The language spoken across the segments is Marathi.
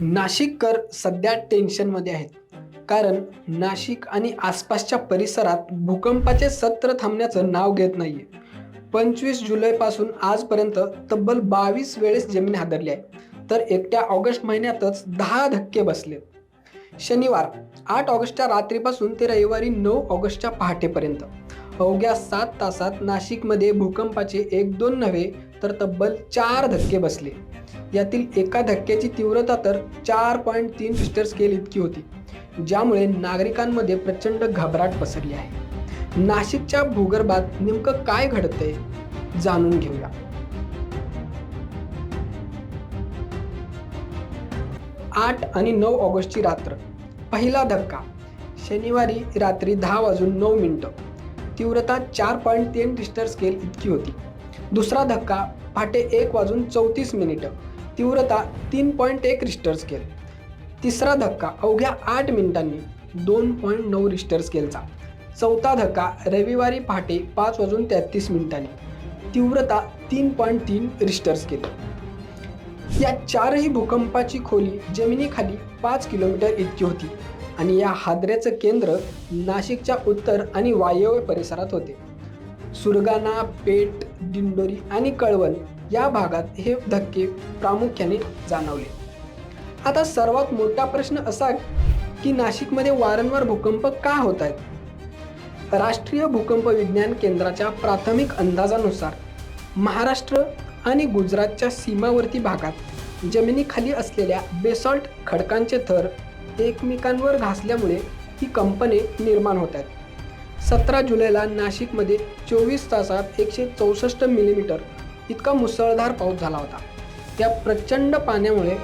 नाशिककर सध्या टेन्शनमध्ये आहेत. कारण नाशिक आणि आसपासच्या परिसरात भूकंपाचे सत्र थांबण्याचं नाव घेत नाहीये. 25 जुलैपासून आजपर्यंत तब्बल 22 वेळेस जमीन हादरली आहे. तर एकट्या ऑगस्ट महिन्यातच 10 धक्के बसले. शनिवार 8 ऑगस्टच्या रात्रीपासून ते रविवारी 9 ऑगस्टच्या पहाटेपर्यंत अवघ्या 7 तासात नाशिकमध्ये भूकंपाचे 1-2 नव्हे तर तब्बल 4 धक्के बसले. यातील एका धक्क्याची तीव्रता तर 4.3 रिश्टर स्केल इतकी होती, ज्यामुळे नागरिकांमध्ये प्रचंड घबराट पसरली आहे. नाशिकच्या भूगर्भात नेमकं काय घडतंय जाणून घेऊया. 8 आणि 9 ऑगस्टची रात्र. पहिला धक्का शनिवारी रात्री 10:09 तीव्रता 4.3 रिश्टर स्केल इतकी होती. दुसरा धक्का पहाटे 1:34 तीव्रता 3.1 रिश्टर स्केल. तिसरा धक्का अवघ्या 8 मिनिटांनी 2.9 रिश्टर स्केलचा. चौथा धक्का रविवारी पहाटे 5:33 तीव्रता 3.3 रिश्टर स्केल. या चारही भूकंपाची खोली जमिनीखाली 5 किलोमीटर इतकी होती आणि या हादऱ्याचं केंद्र नाशिकच्या उत्तर आणि वायव्य परिसरात होते. सुरगाणा, पेठ, दिंडोरी आणि कळवण या भागात हे धक्के प्रामुख्याने जाणवले. आता सर्वात मोठा प्रश्न असा की नाशिकमध्ये वारंवार भूकंप का होत आहेत? राष्ट्रीय भूकंप विज्ञान केंद्राच्या प्राथमिक अंदाजानुसार महाराष्ट्र आणि गुजरातच्या सीमावर्ती भागात जमिनीखाली असलेल्या बेसॉल्ट खडकांचे थर एकमेकांवर घासल्यामुळे ही कंपने निर्माण होत आहेत. 17 जुलैला नाशिकमध्ये 24 तासात 164 मिलीमीटर इतका मुसळधार पाऊस झाला होता. त्या प्रचंड पाण्यामुळे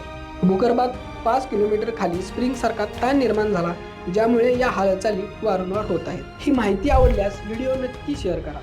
भूगर्भात 5 किलोमीटर खाली स्प्रिंगसारखा ताण निर्माण झाला, ज्यामुळे या हालचाली वारंवार होत आहेत. ही माहिती आवडल्यास व्हिडिओ नक्की शेअर करा.